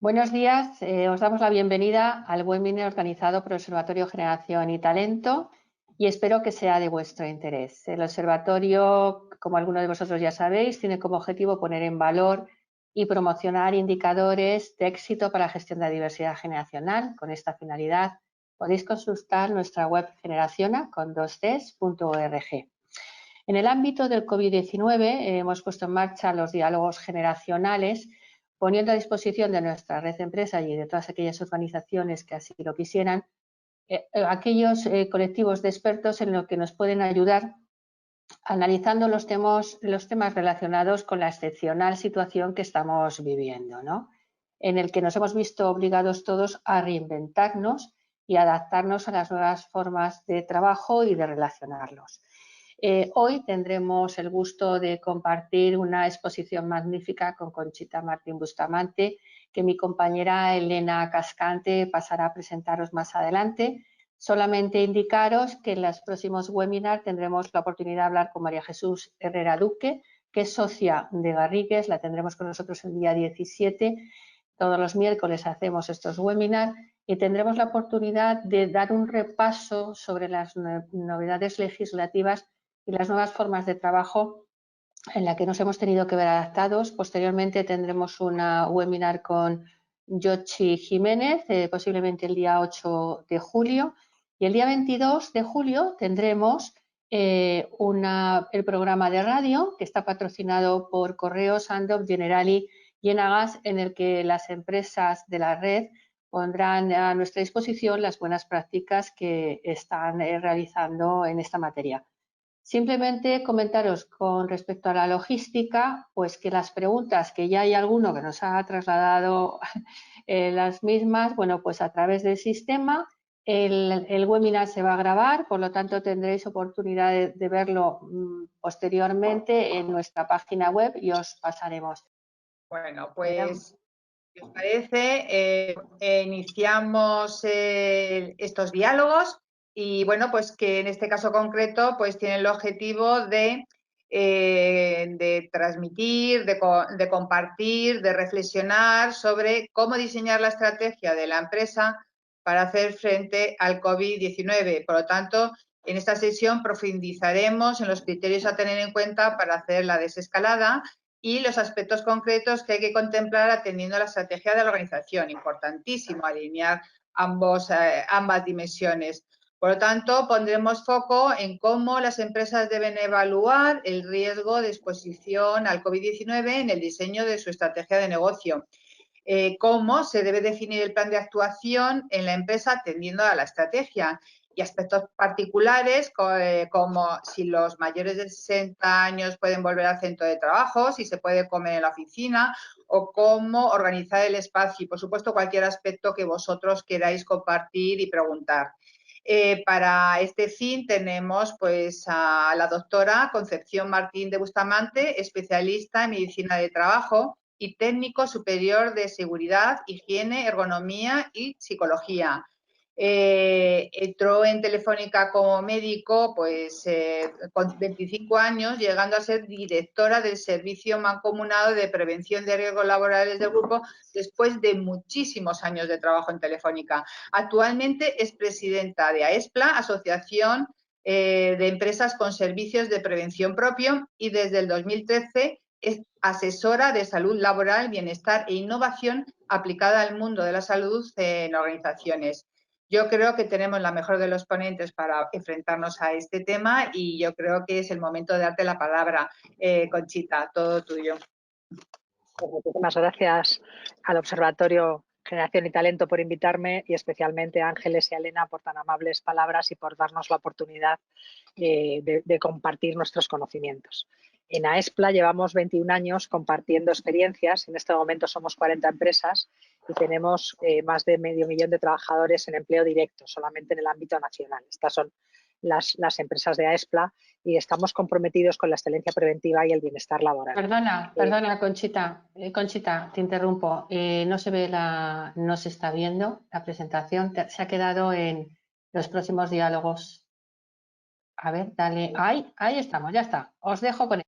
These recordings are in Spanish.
Buenos días, os damos la bienvenida al webinar organizado por el Observatorio Generación y Talento y espero que sea de vuestro interés. El observatorio, como algunos de vosotros ya sabéis, tiene como objetivo poner en valor y promocionar indicadores de éxito para la gestión de la diversidad generacional. Con esta finalidad podéis consultar nuestra web generaciona.org. En el ámbito del COVID-19 hemos puesto en marcha los diálogos generacionales, poniendo a disposición de nuestra red de empresas y de todas aquellas organizaciones que así lo quisieran, aquellos colectivos de expertos en lo que nos pueden ayudar analizando los temas relacionados con la excepcional situación que estamos viviendo, ¿no? En el que nos hemos visto obligados todos a reinventarnos y adaptarnos a las nuevas formas de trabajo y de relacionarnos. Hoy tendremos el gusto de compartir una exposición magnífica con Conchita Martín Bustamante, que mi compañera Elena Cascante pasará a presentaros más adelante. Solamente indicaros que en los próximos webinars tendremos la oportunidad de hablar con María Jesús Herrera Duque, que es socia de Garrigues, la tendremos con nosotros el día 17. Todos los miércoles hacemos estos webinars y tendremos la oportunidad de dar un repaso sobre las novedades legislativas y las nuevas formas de trabajo en la que nos hemos tenido que ver adaptados. Posteriormente tendremos una webinar con Yoshi Jiménez, posiblemente el día 8 de julio. Y el día 22 de julio tendremos el programa de radio que está patrocinado por Correos, Andop, Generali y Enagas, en el que las empresas de la red pondrán a nuestra disposición las buenas prácticas que están realizando en esta materia. Simplemente comentaros con respecto a la logística, pues que las preguntas, que ya hay alguno que nos ha trasladado las mismas, bueno, pues a través del sistema, el webinar se va a grabar, por lo tanto tendréis oportunidad de verlo posteriormente en nuestra página web y os pasaremos. Bueno, pues, si os parece, iniciamos estos diálogos y, bueno, pues que en este caso concreto, pues tiene el objetivo de transmitir, de compartir, de reflexionar sobre cómo diseñar la estrategia de la empresa para hacer frente al COVID-19. Por lo tanto, en esta sesión profundizaremos en los criterios a tener en cuenta para hacer la desescalada y los aspectos concretos que hay que contemplar atendiendo a la estrategia de la organización. Importantísimo alinear ambas dimensiones. Por lo tanto, pondremos foco en cómo las empresas deben evaluar el riesgo de exposición al COVID-19 en el diseño de su estrategia de negocio. Cómo se debe definir el plan de actuación en la empresa atendiendo a la estrategia y aspectos particulares como si los mayores de 60 años pueden volver al centro de trabajo, si se puede comer en la oficina o cómo organizar el espacio y, por supuesto, cualquier aspecto que vosotros queráis compartir y preguntar. Para este fin tenemos pues a la doctora Concepción Martín de Bustamante, especialista en medicina de trabajo y técnico superior de seguridad, higiene, ergonomía y psicología. Entró en Telefónica como médico pues, con 25 años, llegando a ser directora del Servicio Mancomunado de Prevención de Riesgos Laborales del grupo después de muchísimos años de trabajo en Telefónica. Actualmente es presidenta de AESPLA, Asociación de Empresas con Servicios de Prevención Propio, y desde el 2013 es asesora de salud laboral, bienestar e innovación aplicada al mundo de la salud en organizaciones. Yo creo que tenemos la mejor de los ponentes para enfrentarnos a este tema y yo creo que es el momento de darte la palabra, Conchita, todo tuyo. Muchísimas gracias al Observatorio Generación y Talento por invitarme y especialmente a Ángeles y a Elena por tan amables palabras y por darnos la oportunidad de compartir nuestros conocimientos. En AESPLA llevamos 21 años compartiendo experiencias. En este momento somos 40 empresas y tenemos más de medio millón de trabajadores en empleo directo, solamente en el ámbito nacional. Estas son las empresas de AESPLA y estamos comprometidos con la excelencia preventiva y el bienestar laboral. Perdona, Conchita. Conchita, te interrumpo. No se está viendo la presentación. Se ha quedado en los próximos diálogos. A ver, dale. Ahí estamos, ya está. Os dejo con él.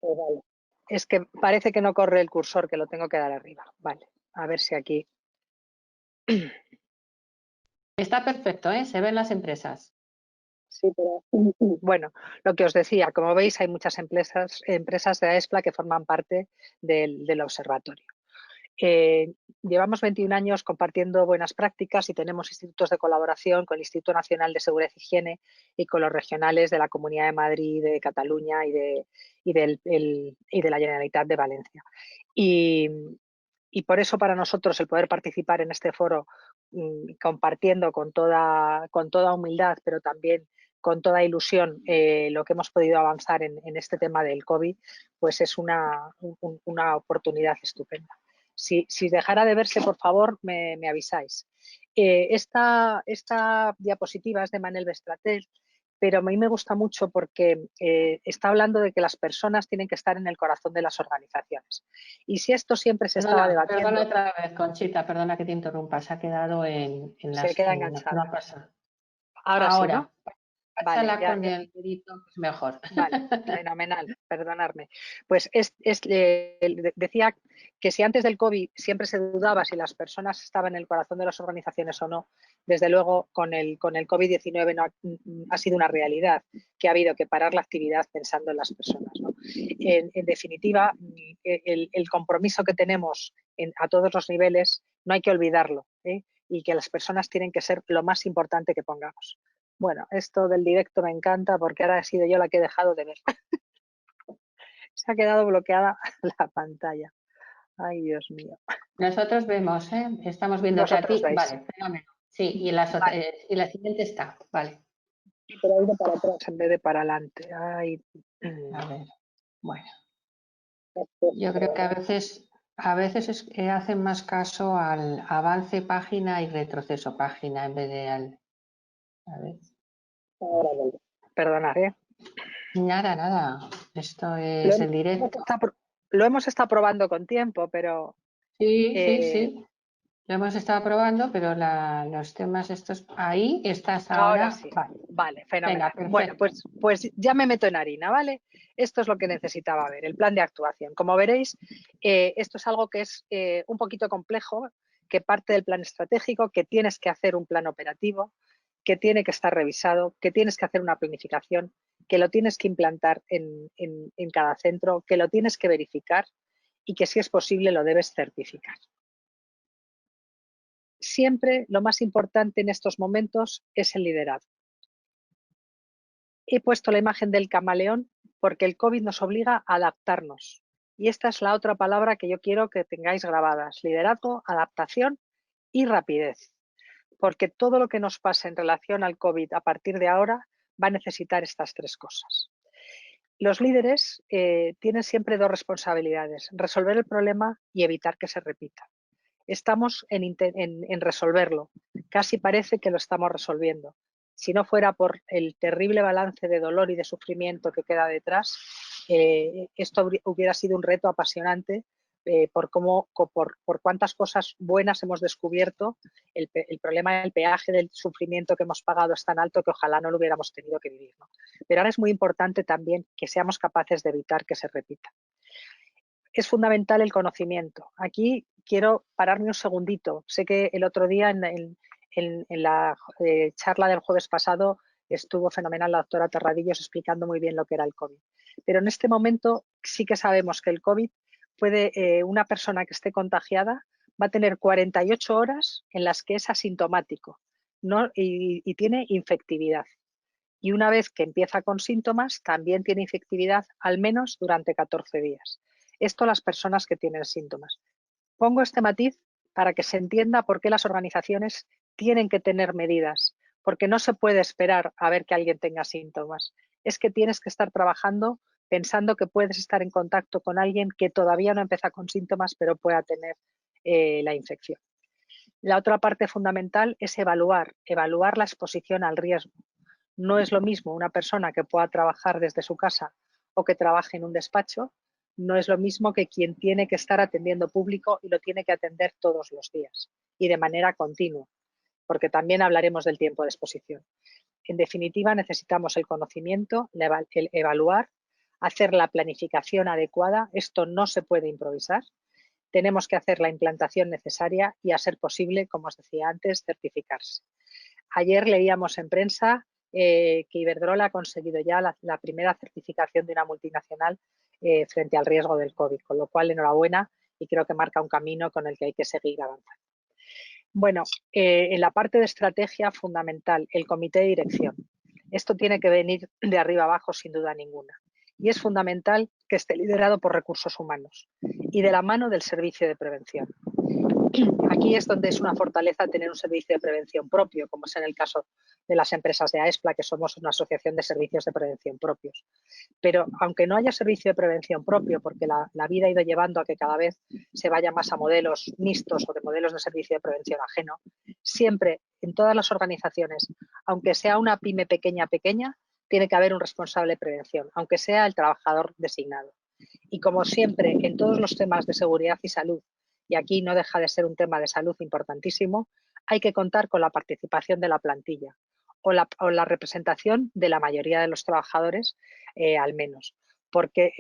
Vale. Es que parece que no corre el cursor, que lo tengo que dar arriba. Vale. A ver si aquí. Está perfecto, ¿eh? Se ven las empresas. Sí, pero bueno, lo que os decía, como veis, hay muchas empresas de AESPLA que forman parte del observatorio. Llevamos 21 años compartiendo buenas prácticas y tenemos institutos de colaboración con el Instituto Nacional de Seguridad y Higiene y con los regionales de la Comunidad de Madrid, de Cataluña y de la Generalitat de Valencia. Y por eso para nosotros el poder participar en este foro compartiendo con toda humildad, pero también con toda ilusión lo que hemos podido avanzar en este tema del COVID, pues es una oportunidad estupenda. Si dejara de verse, por favor, me avisáis. Esta diapositiva es de Manel Bestratel, pero a mí me gusta mucho porque está hablando de que las personas tienen que estar en el corazón de las organizaciones. Y si esto siempre se estaba debatiendo... Perdona otra vez, Conchita, perdona que te interrumpa, se ha quedado en se queda enganchada. No ha pasado. Ahora sí, ¿no? Pásala vale, con el dedito, pues mejor. Vale, fenomenal, perdonadme. Pues decía que si antes del COVID siempre se dudaba si las personas estaban en el corazón de las organizaciones o no, desde luego con el COVID-19 no ha sido una realidad, que ha habido que parar la actividad pensando en las personas, ¿no? En definitiva, el compromiso que tenemos a todos los niveles no hay que olvidarlo, ¿eh? Y que las personas tienen que ser lo más importante que pongamos. Bueno, esto del directo me encanta porque ahora he sido yo la que he dejado de ver. Se ha quedado bloqueada la pantalla. Ay, Dios mío. Nosotros vemos, ¿eh? Estamos viendo que a ti. Veis. Vale, fenómeno. Sí, y la siguiente está. Vale. Sí, pero ha ido para atrás en vez de para adelante. Ay. A ver, bueno. Yo creo que a veces hacen más caso al avance página y retroceso página en vez de al... A ver. Perdonad, ¿eh? Nada. Esto es el directo. Lo hemos estado probando con tiempo, pero... Sí. Lo hemos estado probando, pero los temas estos... Ahí estás ahora. Sí. Vale, fenomenal. Venga, bueno, pues ya me meto en harina, ¿vale? Esto es lo que necesitaba ver, el plan de actuación. Como veréis, esto es algo que es un poquito complejo, que parte del plan estratégico, que tienes que hacer un plan operativo, que tiene que estar revisado, que tienes que hacer una planificación, que lo tienes que implantar en cada centro, que lo tienes que verificar y que si es posible lo debes certificar. Siempre lo más importante en estos momentos es el liderazgo. He puesto la imagen del camaleón porque el COVID nos obliga a adaptarnos. Y esta es la otra palabra que yo quiero que tengáis grabadas. Liderazgo, adaptación y rapidez. Porque todo lo que nos pase en relación al COVID a partir de ahora va a necesitar estas tres cosas. Los líderes tienen siempre dos responsabilidades: resolver el problema y evitar que se repita. Estamos en resolverlo. Casi parece que lo estamos resolviendo. Si no fuera por el terrible balance de dolor y de sufrimiento que queda detrás, esto hubiera sido un reto apasionante por cuántas cosas buenas hemos descubierto. El problema del peaje del sufrimiento que hemos pagado es tan alto que ojalá no lo hubiéramos tenido que vivir, ¿no? Pero ahora es muy importante también que seamos capaces de evitar que se repita. Es fundamental el conocimiento. Aquí quiero pararme un segundito. Sé que el otro día en la charla del jueves pasado estuvo fenomenal la doctora Terradillos explicando muy bien lo que era el COVID. Pero en este momento sí que sabemos que el COVID una persona que esté contagiada va a tener 48 horas en las que es asintomático, ¿no? y tiene infectividad. Y una vez que empieza con síntomas, también tiene infectividad al menos durante 14 días. Esto las personas que tienen síntomas. Pongo este matiz para que se entienda por qué las organizaciones tienen que tener medidas, porque no se puede esperar a ver que alguien tenga síntomas. Es que tienes que estar trabajando pensando que puedes estar en contacto con alguien que todavía no empieza con síntomas, pero pueda tener la infección. La otra parte fundamental es evaluar la exposición al riesgo. No es lo mismo una persona que pueda trabajar desde su casa o que trabaje en un despacho, no es lo mismo que quien tiene que estar atendiendo público y lo tiene que atender todos los días y de manera continua, porque también hablaremos del tiempo de exposición. En definitiva, necesitamos el conocimiento, el evaluar, hacer la planificación adecuada. Esto no se puede improvisar. tenemos que hacer la implantación necesaria y, a ser posible, como os decía antes, certificarse. Ayer leíamos en prensa que Iberdrola ha conseguido ya la primera certificación de una multinacional frente al riesgo del COVID, con lo cual enhorabuena y creo que marca un camino con el que hay que seguir avanzando. Bueno, en la parte de estrategia fundamental, el comité de dirección. Esto tiene que venir de arriba abajo sin duda ninguna. Y es fundamental que esté liderado por recursos humanos y de la mano del servicio de prevención. Aquí es donde es una fortaleza tener un servicio de prevención propio, como es en el caso de las empresas de AESPLA, que somos una asociación de servicios de prevención propios. Pero aunque no haya servicio de prevención propio, porque la vida ha ido llevando a que cada vez se vaya más a modelos mixtos o de modelos de servicio de prevención ajeno, siempre en todas las organizaciones, aunque sea una pyme pequeña, tiene que haber un responsable de prevención, aunque sea el trabajador designado. Y como siempre, en todos los temas de seguridad y salud, y aquí no deja de ser un tema de salud importantísimo, hay que contar con la participación de la plantilla o la representación de la mayoría de los trabajadores, al menos. Porque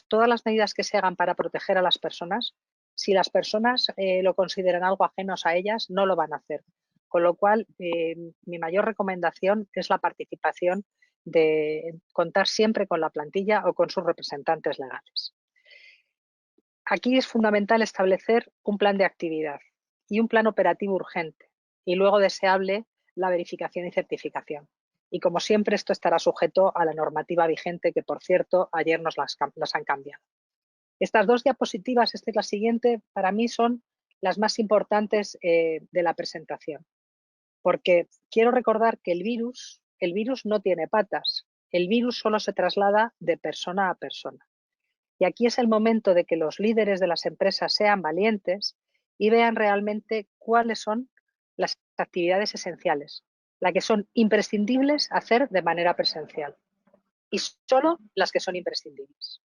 todas las medidas que se hagan para proteger a las personas, si las personas lo consideran algo ajenos a ellas, no lo van a hacer. Con lo cual, mi mayor recomendación es la participación de contar siempre con la plantilla o con sus representantes legales. Aquí es fundamental establecer un plan de actividad y un plan operativo urgente y luego deseable la verificación y certificación. Y como siempre esto estará sujeto a la normativa vigente que, por cierto, ayer nos las han cambiado. Estas dos diapositivas, esta es la siguiente, para mí son las más importantes de la presentación. Porque quiero recordar que el virus no tiene patas, el virus solo se traslada de persona a persona. Y aquí es el momento de que los líderes de las empresas sean valientes y vean realmente cuáles son las actividades esenciales, las que son imprescindibles hacer de manera presencial y solo las que son imprescindibles.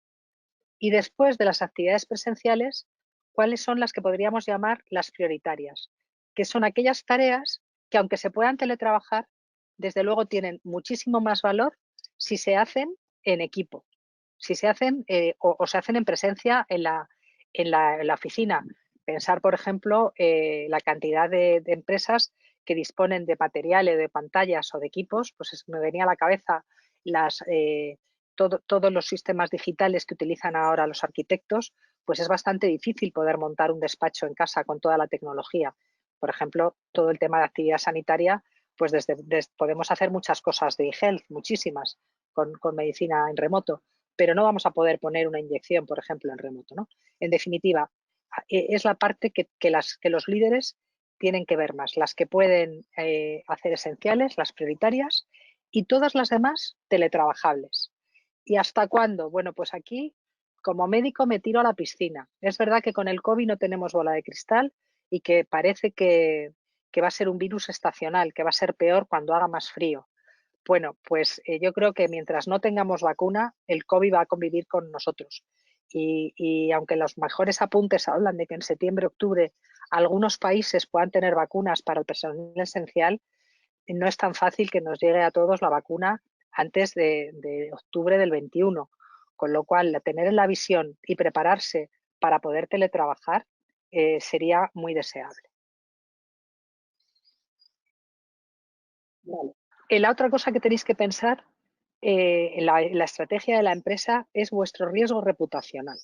Y después de las actividades presenciales, cuáles son las que podríamos llamar las prioritarias, que son aquellas tareas que, aunque se puedan teletrabajar, desde luego tienen muchísimo más valor si se hacen en equipo, si se hacen o se hacen en presencia en la oficina. Pensar, por ejemplo, la cantidad de empresas que disponen de materiales, de pantallas o de equipos, pues me venía a la cabeza todos los sistemas digitales que utilizan ahora los arquitectos, pues es bastante difícil poder montar un despacho en casa con toda la tecnología. Por ejemplo, todo el tema de actividad sanitaria, pues podemos hacer muchas cosas de e-health, muchísimas, con medicina en remoto, pero no vamos a poder poner una inyección, por ejemplo, en remoto, ¿no? En definitiva, es la parte que los líderes tienen que ver más, las que pueden hacer esenciales, las prioritarias, y todas las demás teletrabajables. ¿Y hasta cuándo? Bueno, pues aquí, como médico, me tiro a la piscina. Es verdad que con el COVID no tenemos bola de cristal y que parece que va a ser un virus estacional, que va a ser peor cuando haga más frío. Bueno, pues yo creo que mientras no tengamos vacuna, el COVID va a convivir con nosotros. Y aunque los mejores apuntes hablan de que en septiembre, octubre, algunos países puedan tener vacunas para el personal esencial, no es tan fácil que nos llegue a todos la vacuna antes de octubre del 21. Con lo cual, tener en la visión y prepararse para poder teletrabajar sería muy deseable. Vale. La otra cosa que tenéis que pensar en la estrategia de la empresa es vuestro riesgo reputacional.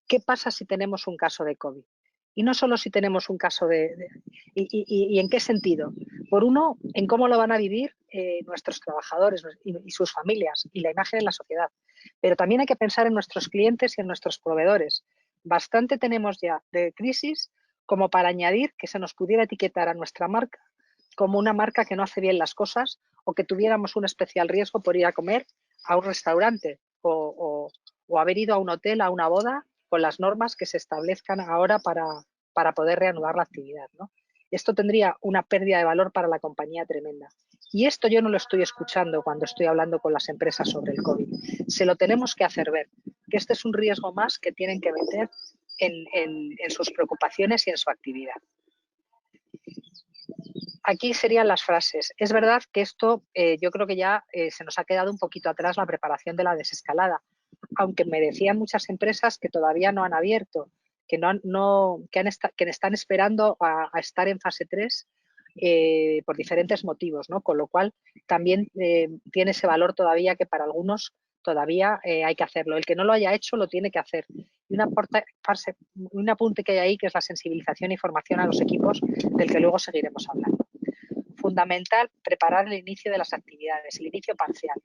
¿Qué pasa si tenemos un caso de COVID? Y no solo si tenemos un caso y en qué sentido. Por uno, en cómo lo van a vivir nuestros trabajadores y sus familias y la imagen en la sociedad. Pero también hay que pensar en nuestros clientes y en nuestros proveedores. Bastante tenemos ya de crisis como para añadir que se nos pudiera etiquetar a nuestra marca como una marca que no hace bien las cosas o que tuviéramos un especial riesgo por ir a comer a un restaurante o haber ido a un hotel, a una boda, con las normas que se establezcan ahora para poder reanudar la actividad, ¿no? Esto tendría una pérdida de valor para la compañía tremenda. Y esto yo no lo estoy escuchando cuando estoy hablando con las empresas sobre el COVID. Se lo tenemos que hacer ver, que este es un riesgo más que tienen que meter en sus preocupaciones y en su actividad. Aquí serían las frases. Es verdad que esto yo creo que ya se nos ha quedado un poquito atrás la preparación de la desescalada, aunque me decían muchas empresas que todavía no han abierto que están esperando a estar en fase 3 por diferentes motivos, ¿no? Con lo cual también tiene ese valor todavía que para algunos todavía hay que hacerlo. El que no lo haya hecho lo tiene que hacer. Y un apunte que hay ahí, que es la sensibilización y formación a los equipos, del que luego seguiremos hablando. Fundamental preparar el inicio de las actividades, el inicio parcial,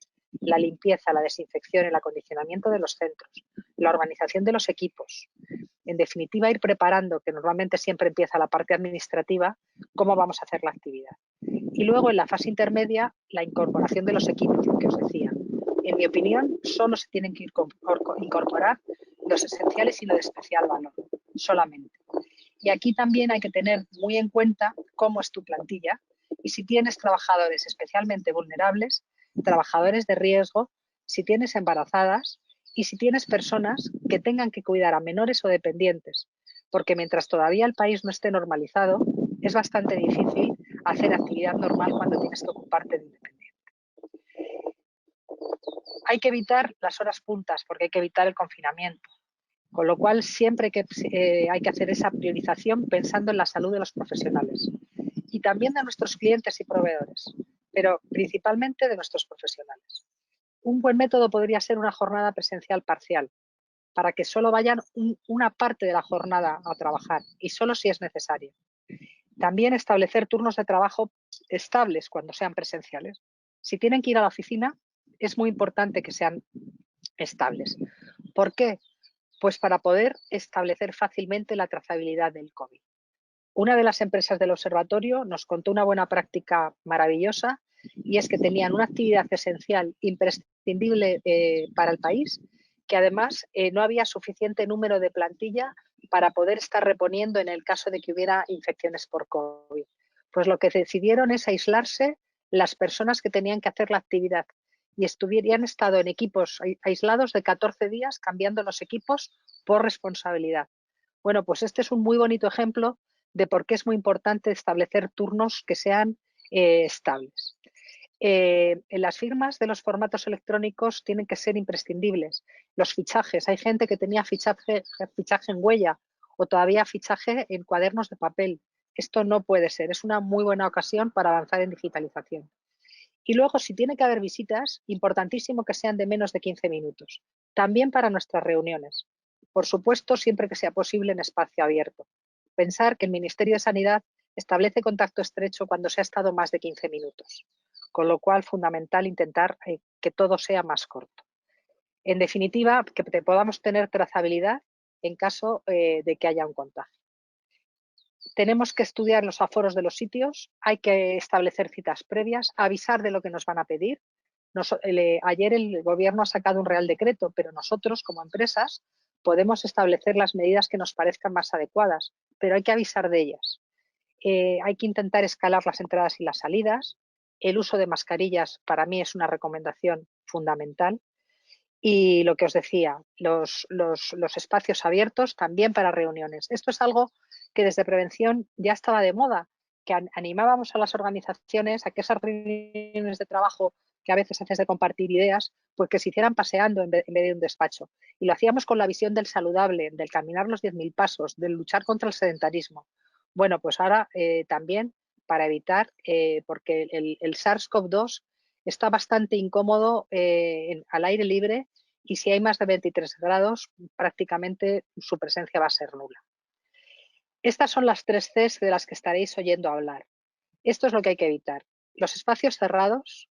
la limpieza, la desinfección, el acondicionamiento de los centros, la organización de los equipos. En definitiva, ir preparando, que normalmente siempre empieza la parte administrativa, cómo vamos a hacer la actividad. Y luego, en la fase intermedia, la incorporación de los equipos, lo que os decía. En mi opinión, solo se tienen que incorporar los esenciales y los de especial valor, solamente. Y aquí también hay que tener muy en cuenta cómo es tu plantilla y si tienes trabajadores especialmente vulnerables, trabajadores de riesgo, si tienes embarazadas y si tienes personas que tengan que cuidar a menores o dependientes, porque mientras todavía el país no esté normalizado, es bastante difícil hacer actividad normal cuando tienes que ocuparte de un dependiente. Hay que evitar las horas puntas porque hay que evitar el confinamiento, con lo cual siempre hay que hacer esa priorización pensando en la salud de los profesionales y también de nuestros clientes y proveedores, pero principalmente de nuestros profesionales. Un buen método podría ser una jornada presencial parcial, para que solo vayan una parte de la jornada a trabajar y solo si es necesario. También establecer turnos de trabajo estables cuando sean presenciales. Si tienen que ir a la oficina, es muy importante que sean estables. ¿Por qué? Pues para poder establecer fácilmente la trazabilidad del COVID. Una de las empresas del observatorio nos contó una buena práctica maravillosa y es que tenían una actividad esencial imprescindible para el país, que además no había suficiente número de plantilla para poder estar reponiendo en el caso de que hubiera infecciones por COVID. Pues lo que decidieron es aislarse las personas que tenían que hacer la actividad y han estado en equipos aislados de 14 días cambiando los equipos por responsabilidad. Bueno, pues este es un muy bonito ejemplo de por qué es muy importante establecer turnos que sean estables. En las firmas de los formatos electrónicos tienen que ser imprescindibles. Los fichajes, hay gente que tenía fichaje en huella o todavía fichaje en cuadernos de papel. Esto no puede ser, es una muy buena ocasión para avanzar en digitalización. Y luego, si tiene que haber visitas, importantísimo que sean de menos de 15 minutos. También para nuestras reuniones. Por supuesto, siempre que sea posible en espacio abierto. Pensar que el Ministerio de Sanidad establece contacto estrecho cuando se ha estado más de 15 minutos. Con lo cual, fundamental intentar que todo sea más corto. En definitiva, que podamos tener trazabilidad en caso de que haya un contagio. Tenemos que estudiar los aforos de los sitios, hay que establecer citas previas, avisar de lo que nos van a pedir. Ayer el Gobierno ha sacado un Real Decreto, pero nosotros, como empresas, podemos establecer las medidas que nos parezcan más adecuadas, pero hay que avisar de ellas. Hay que intentar escalar las entradas y las salidas. El uso de mascarillas para mí es una recomendación fundamental. Y lo que os decía, los espacios abiertos también para reuniones. Esto es algo que desde prevención ya estaba de moda, que animábamos a las organizaciones a que esas reuniones de trabajo que a veces haces de compartir ideas, pues que se hicieran paseando en vez de un despacho. Y lo hacíamos con la visión del saludable, del caminar los 10.000 pasos, del luchar contra el sedentarismo. Bueno, pues ahora también para evitar, porque el SARS-CoV-2 está bastante incómodo al aire libre y si hay más de 23 grados, prácticamente su presencia va a ser nula. Estas son las 3 Cs de las que estaréis oyendo hablar. Esto es lo que hay que evitar. Los espacios cerrados,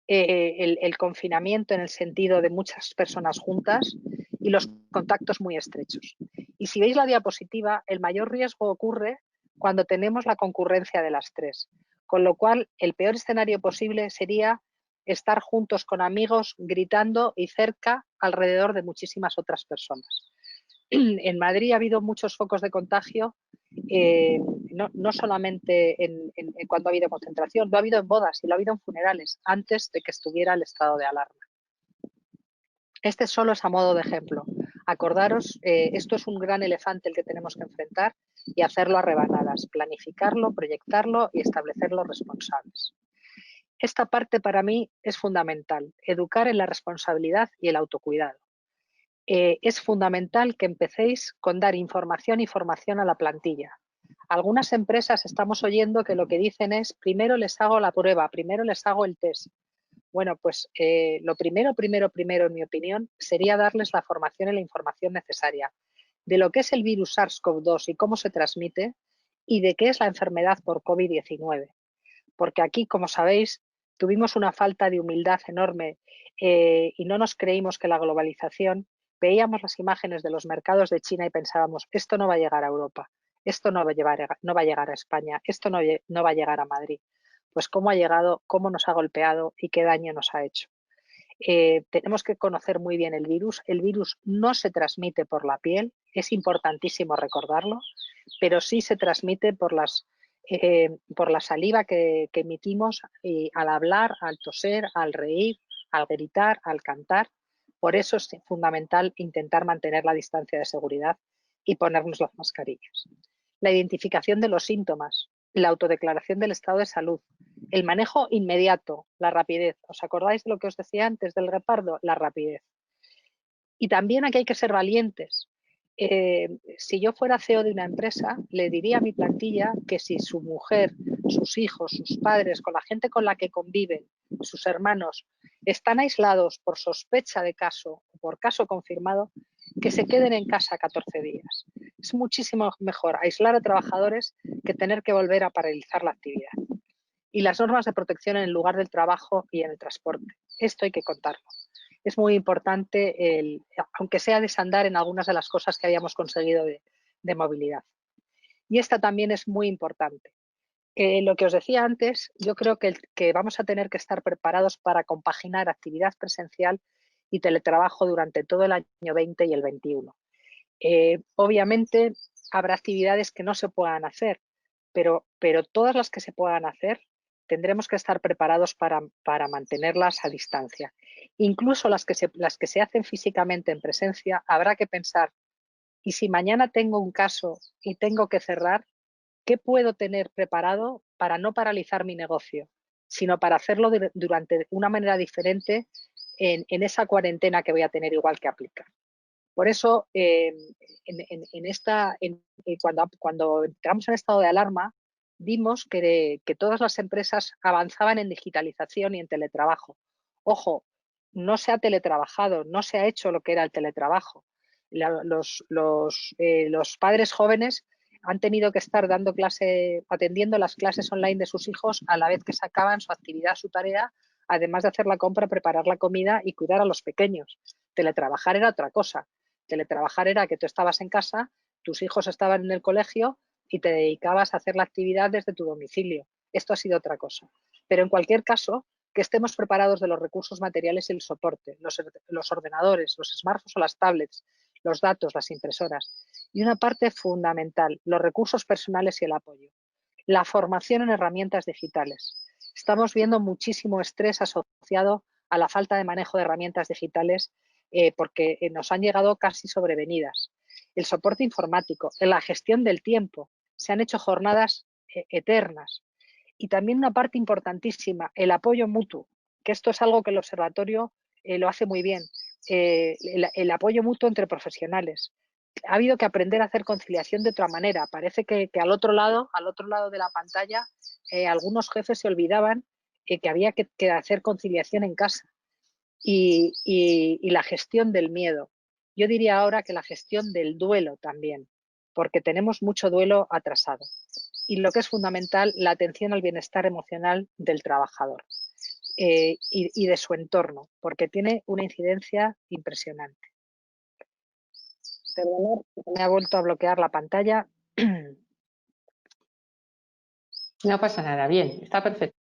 el confinamiento en el sentido de muchas personas juntas y los contactos muy estrechos. Y si veis la diapositiva, el mayor riesgo ocurre cuando tenemos la concurrencia de las 3. Con lo cual, el peor escenario posible sería estar juntos con amigos, gritando y cerca alrededor de muchísimas otras personas. En Madrid ha habido muchos focos de contagio, no solamente cuando ha habido concentración, lo ha habido en bodas y lo ha habido en funerales, antes de que estuviera el estado de alarma. Este solo es a modo de ejemplo. Acordaros, esto es un gran elefante el que tenemos que enfrentar y hacerlo a rebanadas, planificarlo, proyectarlo y establecer los responsables. Esta parte para mí es fundamental, educar en la responsabilidad y el autocuidado. es fundamental que empecéis con dar información y formación a la plantilla. Algunas empresas estamos oyendo que lo que dicen es, primero les hago la prueba, primero les hago el test. Bueno, pues lo primero, en mi opinión, sería darles la formación y la información necesaria de lo que es el virus SARS-CoV-2 y cómo se transmite y de qué es la enfermedad por COVID-19. Porque aquí, como sabéis, tuvimos una falta de humildad enorme y no nos creímos que la globalización, veíamos las imágenes de los mercados de China y pensábamos, esto no va a llegar a Europa, esto no va a llegar a España, esto no va a llegar a Madrid. Pues cómo ha llegado, cómo nos ha golpeado y qué daño nos ha hecho. Tenemos que conocer muy bien el virus. El virus no se transmite por la piel, es importantísimo recordarlo, pero sí se transmite por la saliva que emitimos al hablar, al toser, al reír, al gritar, al cantar. Por eso es fundamental intentar mantener la distancia de seguridad y ponernos las mascarillas. La identificación de los síntomas, la autodeclaración del estado de salud, el manejo inmediato, la rapidez. ¿Os acordáis de lo que os decía antes del guepardo? La rapidez. Y también aquí hay que ser valientes. Si yo fuera CEO de una empresa, le diría a mi plantilla que si su mujer, sus hijos, sus padres, con la gente con la que conviven, sus hermanos, están aislados por sospecha de caso o por caso confirmado, que se queden en casa 14 días. Es muchísimo mejor aislar a trabajadores que tener que volver a paralizar la actividad. Y las normas de protección en el lugar del trabajo y en el transporte. Esto hay que contarlo. Es muy importante, aunque sea desandar en algunas de las cosas que habíamos conseguido de movilidad. Y esta también es muy importante. Lo que os decía antes, yo creo que vamos a tener que estar preparados para compaginar actividad presencial y teletrabajo durante todo el año 20 y el 21. Obviamente habrá actividades que no se puedan hacer, pero todas las que se puedan hacer tendremos que estar preparados para mantenerlas a distancia. Incluso las que se hacen físicamente en presencia, habrá que pensar, ¿y si mañana tengo un caso y tengo que cerrar, qué puedo tener preparado para no paralizar mi negocio, sino para hacerlo durante una manera diferente en esa cuarentena que voy a tener igual que aplicar? Por eso, cuando entramos en estado de alarma, vimos que todas las empresas avanzaban en digitalización y en teletrabajo. Ojo, no se ha teletrabajado, no se ha hecho lo que era el teletrabajo. Los padres jóvenes han tenido que estar atendiendo las clases online de sus hijos a la vez que sacaban su actividad, su tarea, además de hacer la compra, preparar la comida y cuidar a los pequeños. Teletrabajar era otra cosa. Teletrabajar era que tú estabas en casa, tus hijos estaban en el colegio y te dedicabas a hacer la actividad desde tu domicilio. Esto ha sido otra cosa. Pero en cualquier caso, que estemos preparados de los recursos materiales y el soporte, los ordenadores, los smartphones o las tablets, los datos, las impresoras. Y una parte fundamental, los recursos personales y el apoyo. La formación en herramientas digitales. Estamos viendo muchísimo estrés asociado a la falta de manejo de herramientas digitales porque nos han llegado casi sobrevenidas. El soporte informático, la gestión del tiempo. Se han hecho jornadas eternas. Y también una parte importantísima, el apoyo mutuo, que esto es algo que el observatorio lo hace muy bien. El apoyo mutuo entre profesionales. Ha habido que aprender a hacer conciliación de otra manera. Parece que al otro lado de la pantalla, algunos jefes se olvidaban que había que hacer conciliación en casa. Y la gestión del miedo. Yo diría ahora que la gestión del duelo también, porque tenemos mucho duelo atrasado. Y lo que es fundamental, la atención al bienestar emocional del trabajador y de su entorno, porque tiene una incidencia impresionante. Perdonad, me ha vuelto a bloquear la pantalla. No pasa nada, bien, está perfecto.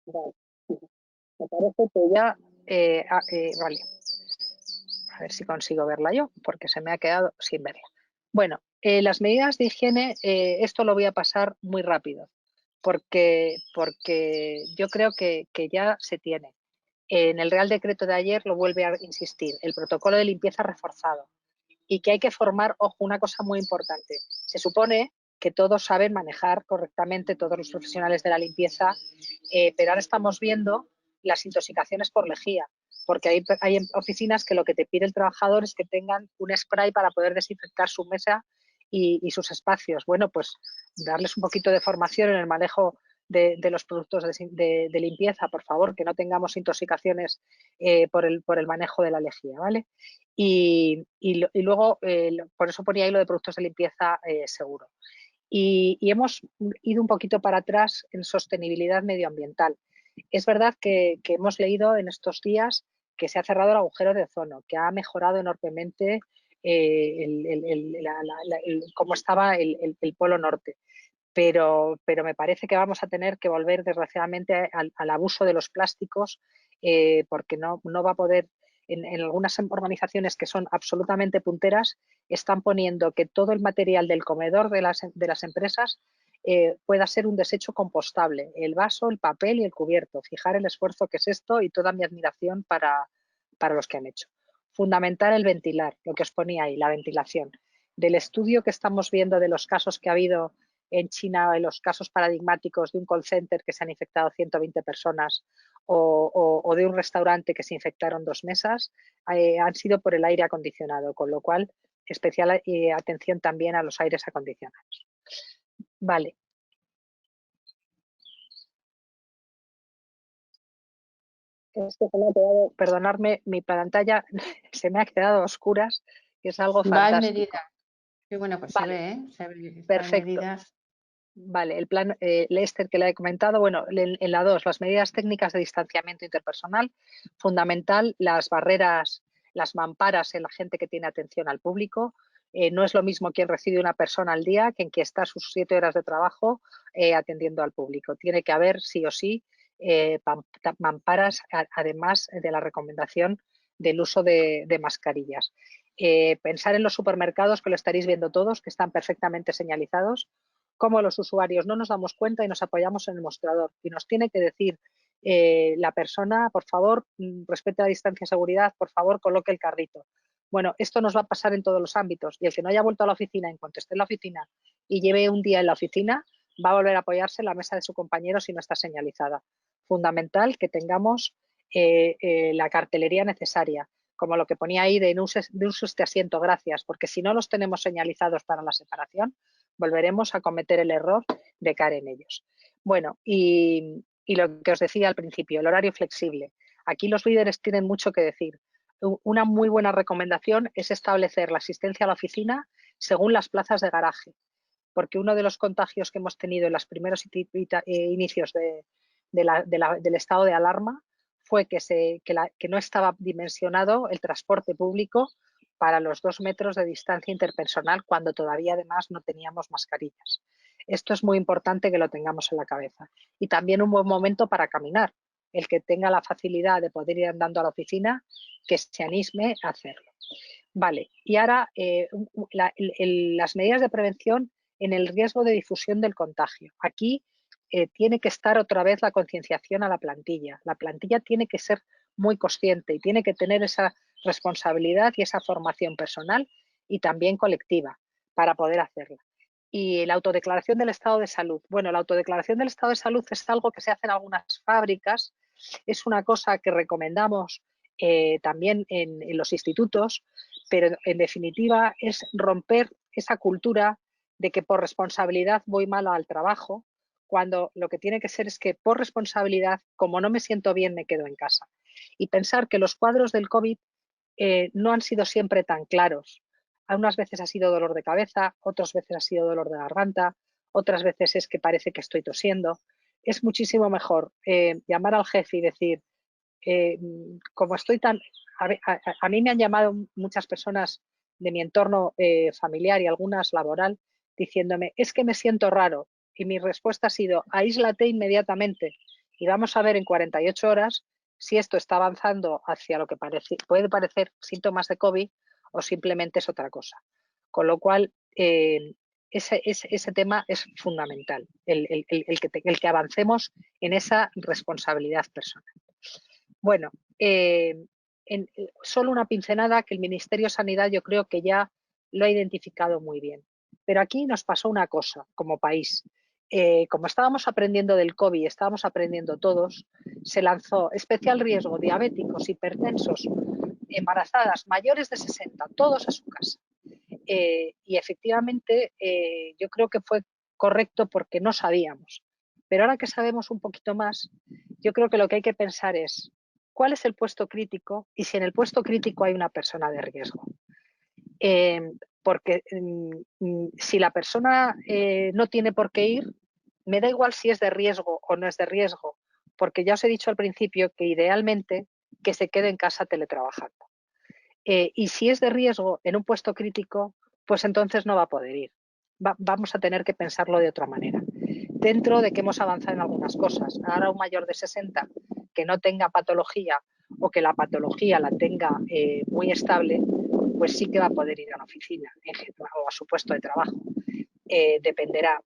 Vale. Me parece que ya... vale. A ver si consigo verla yo, porque se me ha quedado sin verla. Bueno, las medidas de higiene, esto lo voy a pasar muy rápido, porque yo creo que ya se tiene. En el Real Decreto de ayer lo vuelve a insistir, el protocolo de limpieza reforzado, y que hay que formar, ojo, una cosa muy importante. Se supone que todos saben manejar correctamente, todos los profesionales de la limpieza, pero ahora estamos viendo las intoxicaciones por lejía. porque hay oficinas que lo que te pide el trabajador es que tengan un spray para poder desinfectar su mesa y sus espacios. Bueno, pues darles un poquito de formación en el manejo de los productos de limpieza, por favor, que no tengamos intoxicaciones por el manejo de la lejía, ¿vale? Y luego, por eso ponía ahí lo de productos de limpieza seguro. Y hemos ido un poquito para atrás en sostenibilidad medioambiental. Es verdad que hemos leído en estos días que se ha cerrado el agujero de ozono, que ha mejorado enormemente cómo estaba el polo norte. Pero me parece que vamos a tener que volver desgraciadamente al abuso de los plásticos porque no va a poder, en algunas organizaciones que son absolutamente punteras, están poniendo que todo el material del comedor de las empresas pueda ser un desecho compostable, el vaso, el papel y el cubierto. Fijar el esfuerzo que es esto y toda mi admiración para los que han hecho. Fundamental el ventilar, lo que os ponía ahí, la ventilación. Del estudio que estamos viendo de los casos que ha habido en China, en los casos paradigmáticos de un call center que se han infectado 120 personas o de un restaurante que se infectaron 2 mesas, han sido por el aire acondicionado, con lo cual especial atención también a los aires acondicionados. Vale. Es que se me ha quedado, perdonadme, mi pantalla se me ha quedado a oscuras, que es algo Va en fantástico. medida. Sí, bueno, pues Vale. se ve, ¿eh? Se ve, está en Perfecto. medidas. Vale, el plan Lester que le he comentado, bueno, en la 2, las medidas técnicas de distanciamiento interpersonal, fundamental, las barreras, las mamparas en la gente que tiene atención al público. No es lo mismo quien recibe una persona al día que en quien está sus 7 horas de trabajo atendiendo al público. Tiene que haber sí o sí mamparas, además de la recomendación del uso de mascarillas. Pensar en los supermercados, que lo estaréis viendo todos, que están perfectamente señalizados, como los usuarios no nos damos cuenta y nos apoyamos en el mostrador y nos tiene que decir la persona, por favor, respete la distancia de seguridad, por favor, coloque el carrito. Bueno, esto nos va a pasar en todos los ámbitos y el que no haya vuelto a la oficina, en cuanto esté en la oficina y lleve un día en la oficina, va a volver a apoyarse en la mesa de su compañero si no está señalizada. Fundamental que tengamos la cartelería necesaria, como lo que ponía ahí de no uses este asiento, gracias, porque si no los tenemos señalizados para la separación, volveremos a cometer el error de caer en ellos. Bueno, y lo que os decía al principio, el horario flexible. Aquí los líderes tienen mucho que decir. Una muy buena recomendación es establecer la asistencia a la oficina según las plazas de garaje, porque uno de los contagios que hemos tenido en los primeros inicios del estado de alarma fue que no estaba dimensionado el transporte público para los 2 metros de distancia interpersonal cuando todavía además no teníamos mascarillas. Esto es muy importante que lo tengamos en la cabeza. Y también un buen momento para caminar. El que tenga la facilidad de poder ir andando a la oficina, que se anime a hacerlo. Vale, y ahora las medidas de prevención en el riesgo de difusión del contagio. Aquí tiene que estar otra vez la concienciación a la plantilla. La plantilla tiene que ser muy consciente y tiene que tener esa responsabilidad y esa formación personal y también colectiva para poder hacerla. Y la autodeclaración del estado de salud. Bueno, la autodeclaración del estado de salud es algo que se hace en algunas fábricas, es una cosa que recomendamos también en los institutos, pero en definitiva es romper esa cultura de que por responsabilidad voy mal al trabajo, cuando lo que tiene que ser es que por responsabilidad, como no me siento bien, me quedo en casa. Y pensar que los cuadros del COVID no han sido siempre tan claros. Unas veces ha sido dolor de cabeza, otras veces ha sido dolor de garganta, otras veces es que parece que estoy tosiendo. Es muchísimo mejor llamar al jefe y decir, como estoy tan... A mí me han llamado muchas personas de mi entorno familiar y algunas laboral diciéndome, es que me siento raro. Y mi respuesta ha sido, aíslate inmediatamente y vamos a ver en 48 horas si esto está avanzando hacia lo que puede parecer síntomas de COVID o simplemente es otra cosa. Con lo cual, ese tema es fundamental, el que avancemos en esa responsabilidad personal. Bueno, solo una pincelada que el Ministerio de Sanidad yo creo que ya lo ha identificado muy bien. Pero aquí nos pasó una cosa como país. como estábamos aprendiendo del COVID, estábamos aprendiendo todos, se lanzó especial riesgo, diabéticos, hipertensos, embarazadas, mayores de 60, todos a su casa. Y efectivamente yo creo que fue correcto porque no sabíamos. Pero ahora que sabemos un poquito más, yo creo que lo que hay que pensar es cuál es el puesto crítico y si en el puesto crítico hay una persona de riesgo. Porque si la persona no tiene por qué ir, me da igual si es de riesgo o no es de riesgo, porque ya os he dicho al principio que idealmente que se quede en casa teletrabajando. Y si es de riesgo en un puesto crítico, pues entonces no va a poder ir. Vamos a tener que pensarlo de otra manera. Dentro de que hemos avanzado en algunas cosas, ahora un mayor de 60 que no tenga patología o que la patología la tenga muy estable, pues sí que va a poder ir a la oficina o a su puesto de trabajo. Dependerá.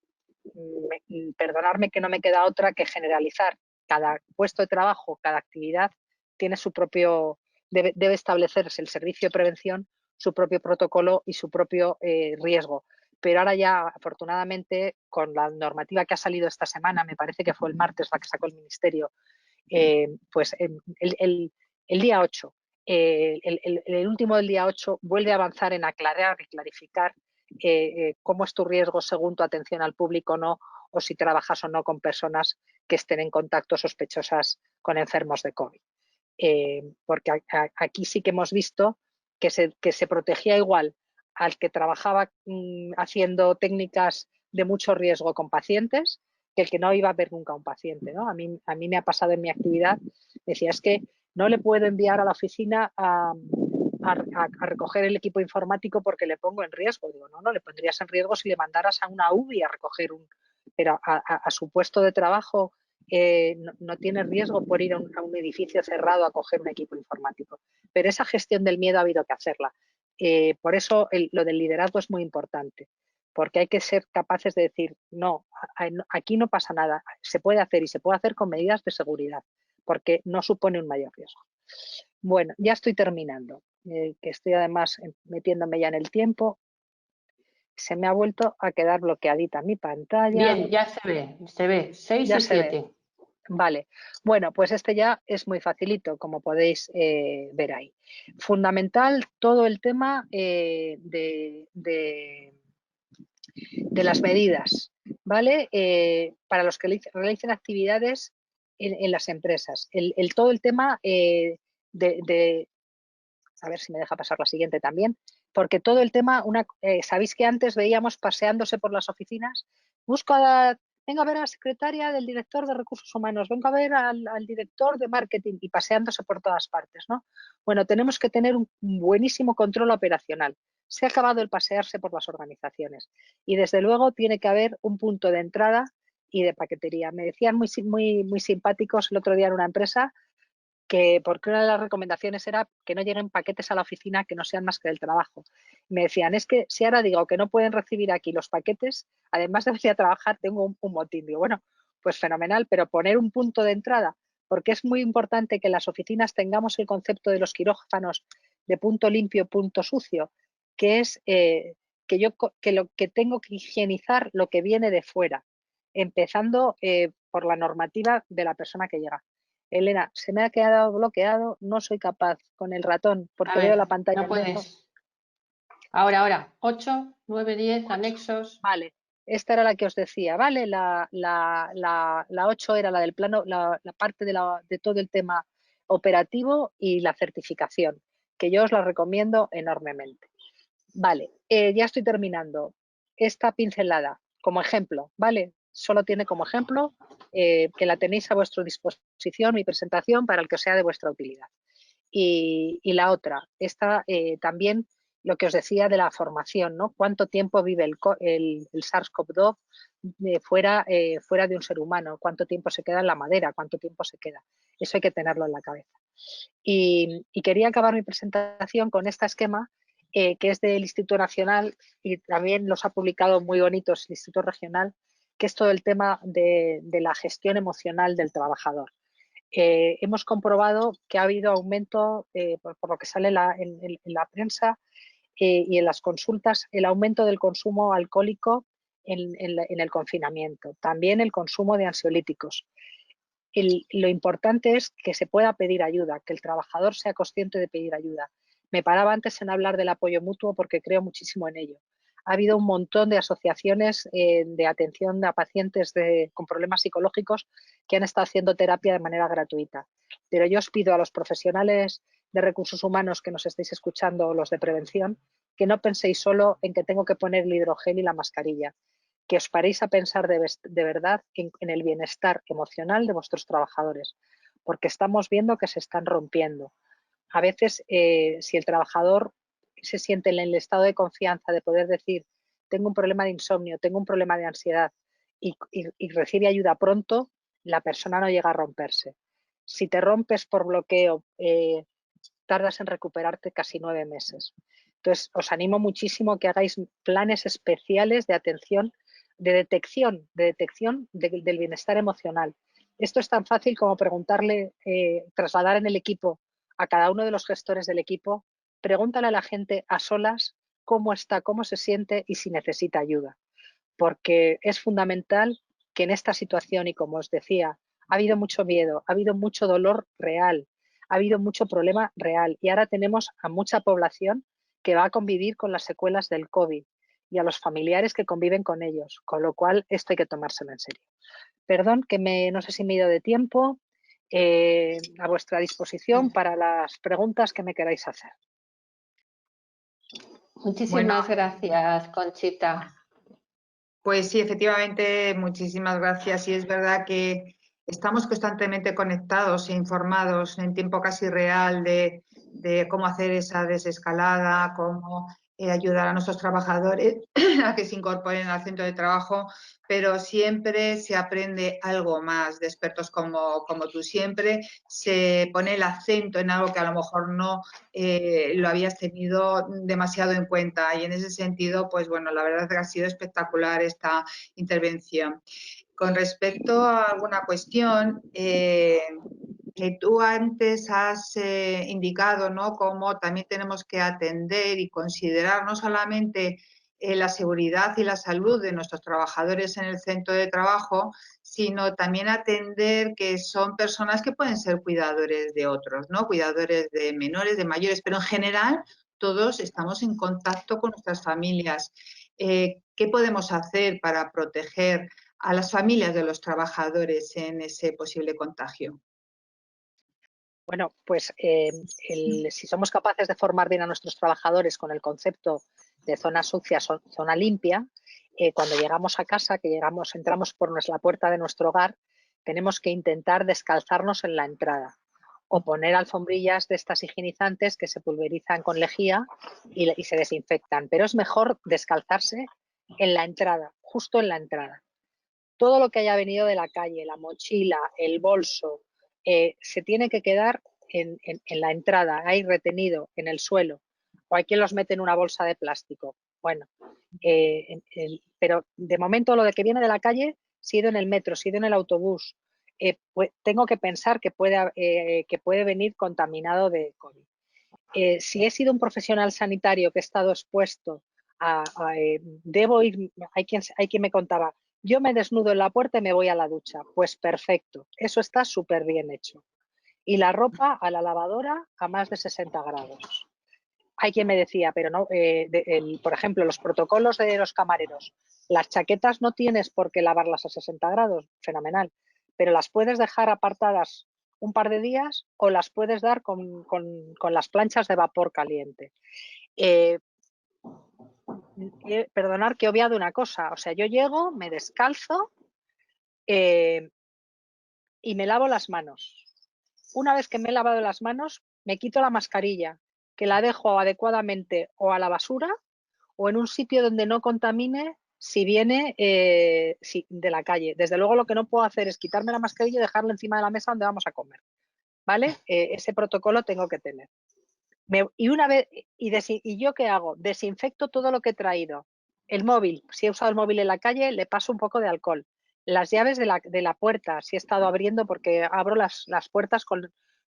Perdonadme que no me queda otra que generalizar. Cada puesto de trabajo, cada actividad tiene su propio, debe establecerse el servicio de prevención, su propio protocolo y su propio riesgo. Pero ahora ya, afortunadamente, con la normativa que ha salido esta semana, me parece que fue el martes la que sacó el Ministerio, pues el día 8, el último del día 8 vuelve a avanzar en aclarar y clarificar cómo es tu riesgo según tu atención al público o no, o si trabajas o no con personas que estén en contacto sospechosas con enfermos de COVID. Porque aquí sí que hemos visto que se protegía igual al que trabajaba haciendo técnicas de mucho riesgo con pacientes que el que no iba a ver nunca a un paciente, ¿no? A mí me ha pasado en mi actividad, decía, es que no le puedo enviar a la oficina a recoger el equipo informático porque le pongo en riesgo. Digo, no le pondrías en riesgo si le mandaras a una UBI a recoger pero a su puesto de trabajo no tiene riesgo por ir a un edificio cerrado a coger un equipo informático. Pero esa gestión del miedo ha habido que hacerla. Por eso lo del liderazgo es muy importante, porque hay que ser capaces de decir, no, aquí no pasa nada, se puede hacer y se puede hacer con medidas de seguridad, porque no supone un mayor riesgo. Bueno, ya estoy terminando, que estoy además metiéndome ya en el tiempo. Se me ha vuelto a quedar bloqueadita mi pantalla. Bien, ya se ve, 6 ya y 7. Ve. Vale, bueno, pues este ya es muy facilito, como podéis ver ahí. Fundamental todo el tema de las medidas, ¿vale? Para los que realicen actividades en las empresas. Todo el tema a ver si me deja pasar la siguiente también, porque todo el tema, sabéis que antes veíamos paseándose por las oficinas, vengo a ver a la secretaria del director de recursos humanos, vengo a ver al director de marketing y paseándose por todas partes, ¿no? Bueno, tenemos que tener un buenísimo control operacional. Se ha acabado el pasearse por las organizaciones y desde luego tiene que haber un punto de entrada y de paquetería. Me decían muy simpáticos el otro día en una empresa porque una de las recomendaciones era que no lleguen paquetes a la oficina que no sean más que del trabajo. Me decían, es que si ahora digo que no pueden recibir aquí los paquetes, además de venir a trabajar, tengo un motín. Digo, bueno, pues fenomenal, pero poner un punto de entrada, porque es muy importante que en las oficinas tengamos el concepto de los quirófanos de punto limpio, punto sucio, que es que tengo que higienizar lo que viene de fuera, empezando por la normativa de la persona que llega. Elena, se me ha quedado bloqueado, no soy capaz con el ratón porque veo la pantalla. No puedes. Ahora. 8, 9, 10, anexos. Vale, esta era la que os decía, ¿vale? La 8 era la del plano, la parte de todo el tema operativo y la certificación, que yo os la recomiendo enormemente. Vale, ya estoy terminando. Esta pincelada como ejemplo, ¿vale? Solo tiene como ejemplo que la tenéis a vuestra disposición, mi presentación, para el que sea de vuestra utilidad. Y la otra, esta también lo que os decía de la formación, ¿no? ¿Cuánto tiempo vive el SARS-CoV-2 fuera de un ser humano? ¿Cuánto tiempo se queda en la madera? ¿Cuánto tiempo se queda? Eso hay que tenerlo en la cabeza. Y quería acabar mi presentación con este esquema que es del Instituto Nacional y también los ha publicado muy bonitos el Instituto Regional, que es todo el tema de la gestión emocional del trabajador. Hemos comprobado que ha habido aumento, por lo que sale en la prensa y en las consultas, el aumento del consumo alcohólico en el confinamiento. También el consumo de ansiolíticos. Lo importante es que se pueda pedir ayuda, que el trabajador sea consciente de pedir ayuda. Me paraba antes en hablar del apoyo mutuo porque creo muchísimo en ello. Ha habido un montón de asociaciones de atención a pacientes con problemas psicológicos que han estado haciendo terapia de manera gratuita. Pero yo os pido a los profesionales de recursos humanos que nos estéis escuchando, los de prevención, que no penséis solo en que tengo que poner el hidrogel y la mascarilla, que os paréis a pensar de verdad en el bienestar emocional de vuestros trabajadores, porque estamos viendo que se están rompiendo. A veces, si el trabajador se siente en el estado de confianza de poder decir, tengo un problema de insomnio, tengo un problema de ansiedad y recibe ayuda pronto, la persona no llega a romperse. Si te rompes por bloqueo, tardas en recuperarte casi 9 meses. Entonces, os animo muchísimo a que hagáis planes especiales de atención, de detección del bienestar emocional. Esto es tan fácil como preguntarle, trasladar en el equipo a cada uno de los gestores del equipo, pregúntale a la gente a solas cómo está, cómo se siente y si necesita ayuda. Porque es fundamental que en esta situación, y como os decía, ha habido mucho miedo, ha habido mucho dolor real, ha habido mucho problema real y ahora tenemos a mucha población que va a convivir con las secuelas del COVID y a los familiares que conviven con ellos, con lo cual esto hay que tomárselo en serio. Perdón, que no sé si me he ido de tiempo, a vuestra disposición para las preguntas que me queráis hacer. Muchísimas gracias, Conchita. Pues sí, efectivamente, muchísimas gracias. Y es verdad que estamos constantemente conectados e informados en tiempo casi real de cómo hacer esa desescalada, cómo ayudar a nuestros trabajadores a que se incorporen al centro de trabajo, pero siempre se aprende algo más de expertos como tú. Siempre se pone el acento en algo que a lo mejor no lo habías tenido demasiado en cuenta, y en ese sentido, pues bueno, la verdad es que ha sido espectacular esta intervención. Con respecto a alguna cuestión, que tú antes has indicado, ¿no? Cómo también tenemos que atender y considerar no solamente la seguridad y la salud de nuestros trabajadores en el centro de trabajo, sino también atender que son personas que pueden ser cuidadores de otros, ¿no? Cuidadores de menores, de mayores, pero en general todos estamos en contacto con nuestras familias. ¿Qué podemos hacer para proteger a las familias de los trabajadores en ese posible contagio? Bueno, pues si somos capaces de formar bien a nuestros trabajadores con el concepto de zona sucia, zona limpia, cuando llegamos a casa, entramos por la puerta de nuestro hogar, tenemos que intentar descalzarnos en la entrada o poner alfombrillas de estas higienizantes que se pulverizan con lejía y se desinfectan. Pero es mejor descalzarse en la entrada, justo en la entrada. Todo lo que haya venido de la calle, la mochila, el bolso, se tiene que quedar en la entrada, ahí retenido en el suelo, o hay quien los mete en una bolsa de plástico. Bueno, pero de momento lo de que viene de la calle, si he ido en el metro, si he ido en el autobús, pues tengo que pensar que puede venir contaminado de COVID. Si he sido un profesional sanitario que he estado expuesto debo ir, hay quien me contaba, yo me desnudo en la puerta y me voy a la ducha. Pues perfecto, eso está súper bien hecho. Y la ropa a la lavadora a más de 60 grados. Hay quien me decía, pero no, por ejemplo, los protocolos de los camareros, las chaquetas no tienes por qué lavarlas a 60 grados, fenomenal, pero las puedes dejar apartadas un par de días o las puedes dar con las planchas de vapor caliente. Perdonar que he obviado una cosa, o sea, yo llego, me descalzo y me lavo las manos. Una vez que me he lavado las manos, me quito la mascarilla, que la dejo adecuadamente o a la basura o en un sitio donde no contamine si viene de la calle. Desde luego lo que no puedo hacer es quitarme la mascarilla y dejarla encima de la mesa donde vamos a comer. ¿Vale? Ese protocolo tengo que tener. ¿Y yo qué hago? Desinfecto todo lo que he traído. El móvil, si he usado el móvil en la calle, le paso un poco de alcohol. Las llaves de la puerta, si he estado abriendo, porque abro las puertas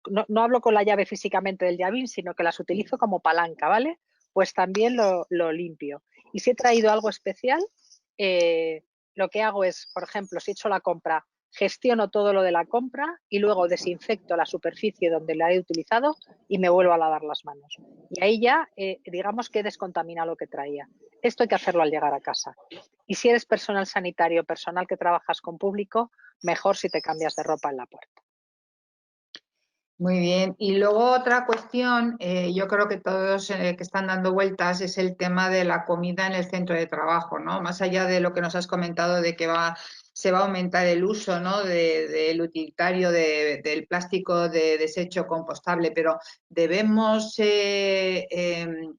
no hablo con la llave físicamente del llavín, sino que las utilizo como palanca, ¿vale? Pues también lo limpio. Y si he traído algo especial, lo que hago es, por ejemplo, si he hecho la compra, gestiono todo lo de la compra y luego desinfecto la superficie donde la he utilizado y me vuelvo a lavar las manos. Y ahí ya, digamos que he descontaminado lo que traía. Esto hay que hacerlo al llegar a casa. Y si eres personal sanitario, personal que trabajas con público, mejor si te cambias de ropa en la puerta. Muy bien. Y luego otra cuestión, yo creo que todos que están dando vueltas es el tema de la comida en el centro de trabajo, ¿no? Más allá de lo que nos has comentado de que se va a aumentar el uso, ¿no? del utilitario, del plástico de desecho compostable, pero ¿debemos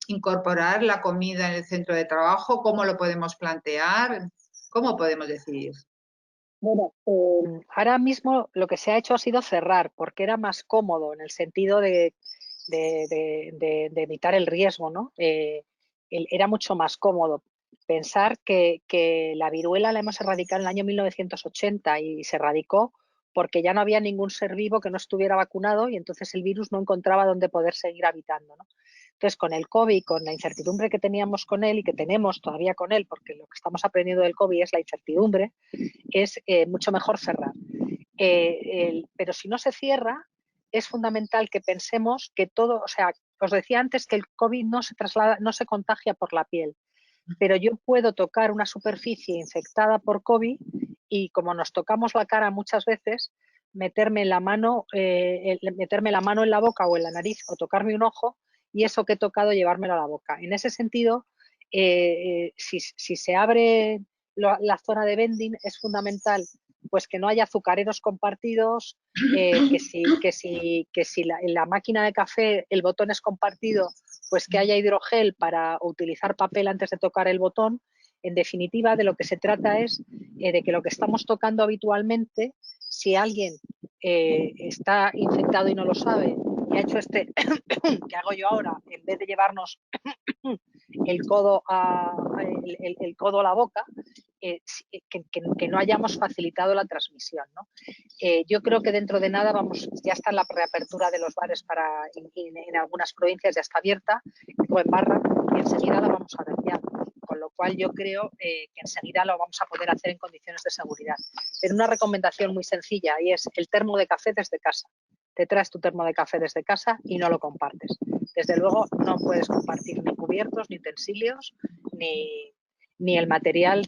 incorporar la comida en el centro de trabajo? ¿Cómo lo podemos plantear? ¿Cómo podemos decidir? Bueno, ahora mismo lo que se ha hecho ha sido cerrar, porque era más cómodo en el sentido de evitar el riesgo, ¿no? Era mucho más cómodo. Pensar que la viruela la hemos erradicado en el año 1980 y se erradicó porque ya no había ningún ser vivo que no estuviera vacunado y entonces el virus no encontraba dónde poder seguir habitando, ¿no? Entonces, con el COVID, con la incertidumbre que teníamos con él y que tenemos todavía con él, porque lo que estamos aprendiendo del COVID es la incertidumbre, es mucho mejor cerrar. Pero si no se cierra, es fundamental que pensemos que todo, o sea, os decía antes que el COVID no se traslada, no se contagia por la piel, pero yo puedo tocar una superficie infectada por COVID y como nos tocamos la cara muchas veces, meterme la mano en la boca o en la nariz o tocarme un ojo y eso que he tocado llevármelo a la boca. En ese sentido, si se abre la zona de vending, es fundamental pues que no haya azucareros compartidos, que si la máquina de café el botón es compartido, pues que haya hidrogel para utilizar papel antes de tocar el botón. En definitiva, de lo que se trata es de que lo que estamos tocando habitualmente, si alguien está infectado y no lo sabe y ha hecho este que hago yo ahora, en vez de llevarnos el codo a la boca, que no hayamos facilitado la transmisión, ¿no? Yo creo que dentro de nada ya está la reapertura de los bares en algunas provincias ya está abierta, o en barra, y enseguida la vamos a ver ya. Con lo cual yo creo que enseguida lo vamos a poder hacer en condiciones de seguridad. Pero una recomendación muy sencilla y es el termo de café desde casa. Te traes tu termo de café desde casa y no lo compartes. Desde luego no puedes compartir ni cubiertos, ni utensilios, ni el material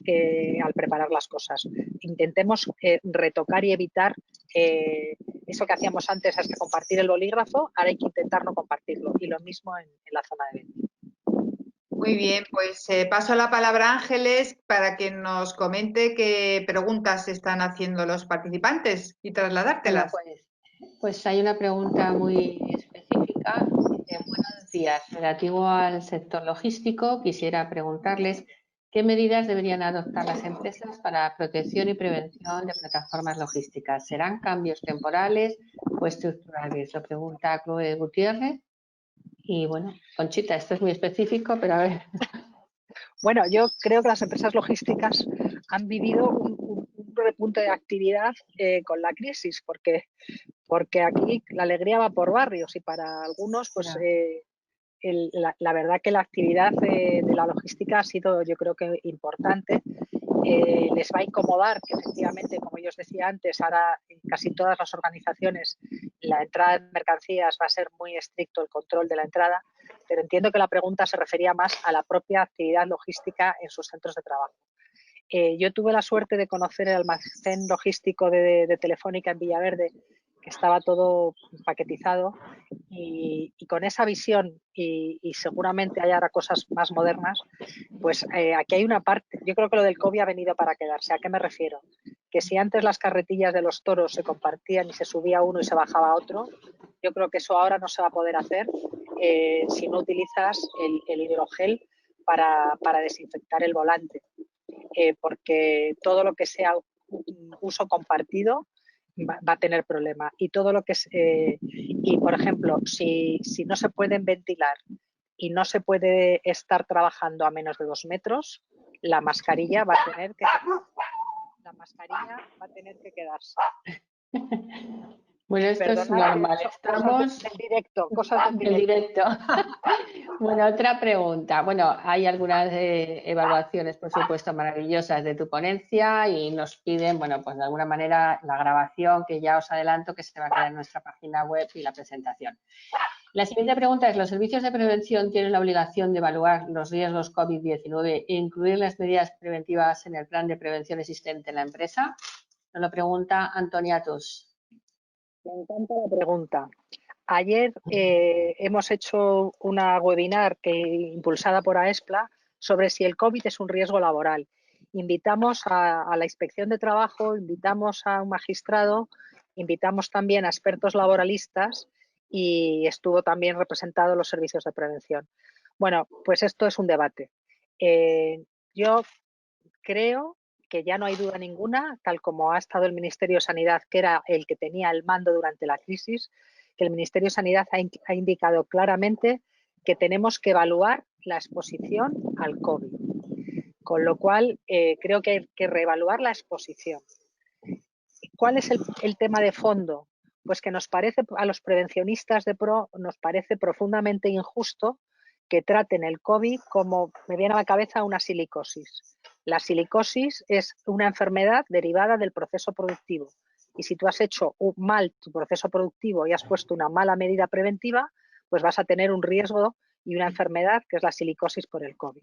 al preparar las cosas. Intentemos retocar y evitar eso que hacíamos antes, hasta compartir el bolígrafo, ahora hay que intentar no compartirlo. Y lo mismo en la zona de venta. Muy bien, pues paso la palabra a Ángeles para que nos comente qué preguntas están haciendo los participantes y trasladártelas. Bueno, pues hay una pregunta muy específica. Buenos días. Relativo al sector logístico, quisiera preguntarles qué medidas deberían adoptar las empresas para protección y prevención de plataformas logísticas. ¿Serán cambios temporales o estructurales? Lo pregunta Chloe Gutiérrez. Y bueno, Conchita, esto es muy específico, pero a ver. Bueno, yo creo que las empresas logísticas han vivido un repunte de actividad con la crisis, porque aquí la alegría va por barrios y para algunos, pues la verdad que la actividad de la logística ha sido, yo creo que importante. Les va a incomodar que efectivamente, como yo os decía antes, ahora en casi todas las organizaciones la entrada de mercancías va a ser muy estricto el control de la entrada, pero entiendo que la pregunta se refería más a la propia actividad logística en sus centros de trabajo. Yo tuve la suerte de conocer el almacén logístico de Telefónica en Villaverde, que estaba todo paquetizado y con esa visión y seguramente hay ahora cosas más modernas, pues aquí hay una parte, yo creo que lo del COVID ha venido para quedarse. ¿A qué me refiero? Que si antes las carretillas de los toros se compartían y se subía uno y se bajaba otro, yo creo que eso ahora no se va a poder hacer si no utilizas el hidrogel para desinfectar el volante. Porque todo lo que sea uso compartido va a tener problema. Y todo lo que es, y por ejemplo, si no se pueden ventilar y no se puede estar trabajando a menos de 2 metros, la mascarilla va a tener que quedarse. Bueno, esto es Perdonad, normal. son Estamos cosas del directo, cosas del del directo. directo. Bueno, otra pregunta. Bueno, hay algunas evaluaciones, por supuesto, maravillosas de tu ponencia y nos piden, bueno, pues de alguna manera la grabación, que ya os adelanto que se va a quedar en nuestra página web, y la presentación. La siguiente pregunta es: ¿los servicios de prevención tienen la obligación de evaluar los riesgos COVID-19 e incluir las medidas preventivas en el plan de prevención existente en la empresa? Nos lo pregunta Antonia Tus. Me encanta la pregunta. Ayer hemos hecho una webinar impulsada por AESPLA sobre si el COVID es un riesgo laboral. Invitamos a la Inspección de Trabajo, invitamos a un magistrado, invitamos también a expertos laboralistas y estuvo también representado los servicios de prevención. Bueno, pues esto es un debate. Yo creo que ya no hay duda ninguna, tal como ha estado el Ministerio de Sanidad, que era el que tenía el mando durante la crisis, que el Ministerio de Sanidad ha indicado claramente que tenemos que evaluar la exposición al COVID. Con lo cual, creo que hay que reevaluar la exposición. ¿Cuál es el tema de fondo? Pues que nos parece, a los prevencionistas de PRO, nos parece profundamente injusto que traten el COVID como, me viene a la cabeza, una silicosis. La silicosis es una enfermedad derivada del proceso productivo. Y si tú has hecho mal tu proceso productivo y has puesto una mala medida preventiva, pues vas a tener un riesgo y una enfermedad que es la silicosis por el COVID.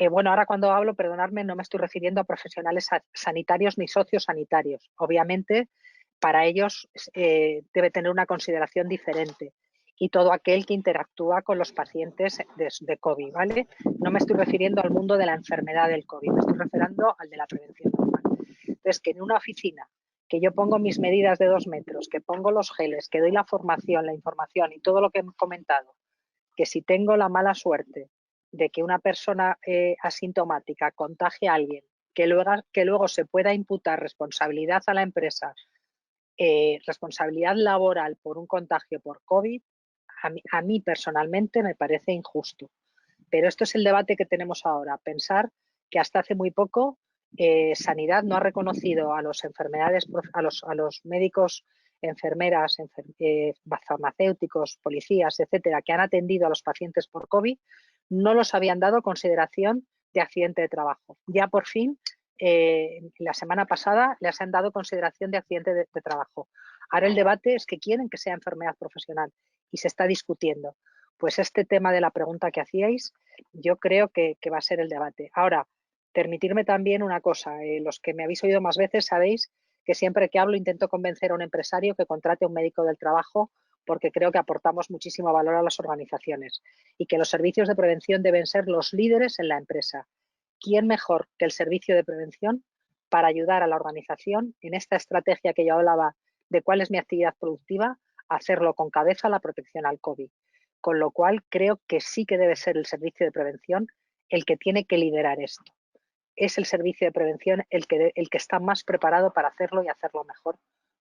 Bueno, ahora cuando hablo, perdonadme, no me estoy refiriendo a profesionales sanitarios ni sociosanitarios. Obviamente, para ellos debe tener una consideración diferente. Y todo aquel que interactúa con los pacientes de COVID, ¿vale? No me estoy refiriendo al mundo de la enfermedad del COVID, me estoy refiriendo al de la prevención normal. Entonces, que en una oficina, que yo pongo mis medidas de 2 metros, que pongo los geles, que doy la formación, la información y todo lo que he comentado, que si tengo la mala suerte de que una persona asintomática contagie a alguien, que luego se pueda imputar responsabilidad a la empresa, responsabilidad laboral por un contagio por COVID, a mí personalmente me parece injusto. Pero esto es el debate que tenemos ahora. Pensar que hasta hace muy poco Sanidad no ha reconocido a los médicos, enfermeras, farmacéuticos, policías, etcétera, que han atendido a los pacientes por COVID, no los habían dado consideración de accidente de trabajo. Ya por fin, la semana pasada, les han dado consideración de accidente de trabajo. Ahora el debate es que quieren que sea enfermedad profesional y se está discutiendo. Pues este tema de la pregunta que hacíais, yo creo que va a ser el debate. Ahora, permitirme también una cosa. Los que me habéis oído más veces sabéis que siempre que hablo intento convencer a un empresario que contrate a un médico del trabajo, porque creo que aportamos muchísimo valor a las organizaciones y que los servicios de prevención deben ser los líderes en la empresa. ¿Quién mejor que el servicio de prevención para ayudar a la organización en esta estrategia que yo hablaba de cuál es mi actividad productiva, a hacerlo con cabeza a la protección al COVID? Con lo cual, creo que sí que debe ser el servicio de prevención el que tiene que liderar esto. Es el servicio de prevención el que está más preparado para hacerlo y hacerlo mejor,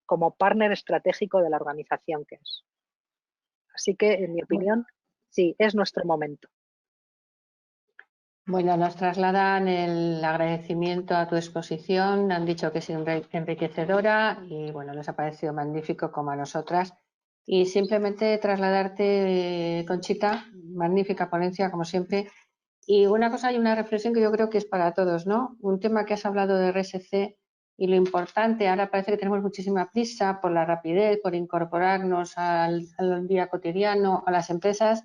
como partner estratégico de la organización que es. Así que, en mi opinión, sí, es nuestro momento. Bueno, nos trasladan el agradecimiento a tu exposición, han dicho que es enriquecedora y bueno, les ha parecido magnífico como a nosotras. Y simplemente trasladarte, Conchita, magnífica ponencia como siempre. Y una cosa y una reflexión que yo creo que es para todos, ¿no? Un tema que has hablado de RSC y lo importante, ahora parece que tenemos muchísima prisa por la rapidez, por incorporarnos al día cotidiano, a las empresas.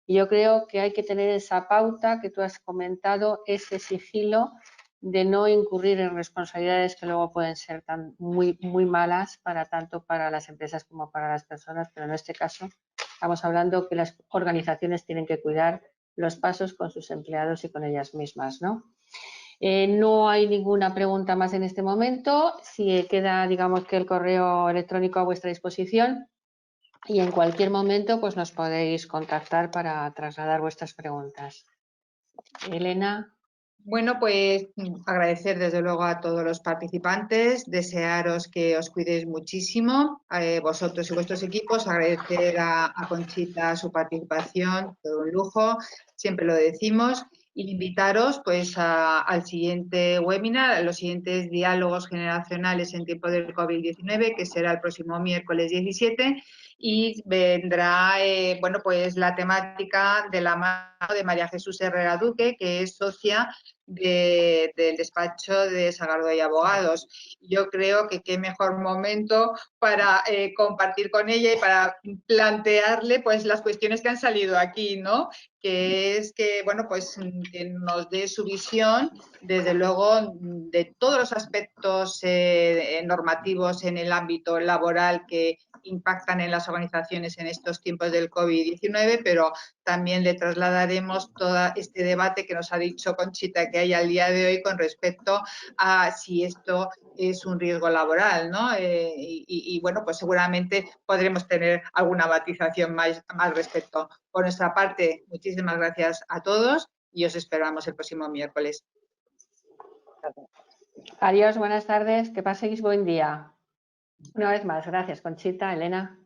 Y yo creo que hay que tener esa pauta que tú has comentado, ese sigilo de no incurrir en responsabilidades que luego pueden ser muy malas tanto para las empresas como para las personas, pero en este caso estamos hablando que las organizaciones tienen que cuidar los pasos con sus empleados y con ellas mismas, ¿no? No hay ninguna pregunta más en este momento. Si queda, digamos, que el correo electrónico a vuestra disposición y en cualquier momento pues nos podéis contactar para trasladar vuestras preguntas. Elena. Bueno, pues agradecer desde luego a todos los participantes, desearos que os cuidéis muchísimo, vosotros y vuestros equipos, agradecer a Conchita su participación, todo un lujo, siempre lo decimos, y invitaros pues al siguiente webinar, a los siguientes diálogos generacionales en tiempo del COVID-19, que será el próximo miércoles 17, y vendrá bueno, pues la temática de la mano de María Jesús Herrera Duque, que es socia del despacho de Sagardó y Abogados. Yo creo que qué mejor momento para compartir con ella y para plantearle pues las cuestiones que han salido aquí, ¿no? Que es que, bueno, pues que nos dé su visión, desde luego, de todos los aspectos normativos en el ámbito laboral que impactan en las organizaciones en estos tiempos del COVID-19, pero también le trasladaremos todo este debate que nos ha dicho Conchita que hay al día de hoy con respecto a si esto es un riesgo laboral, ¿no? Y bueno, pues seguramente podremos tener alguna matización más al respecto. Por nuestra parte, muchísimas gracias a todos y os esperamos el próximo miércoles. Adiós, buenas tardes, que paséis buen día. Una vez más, gracias, Conchita, Elena.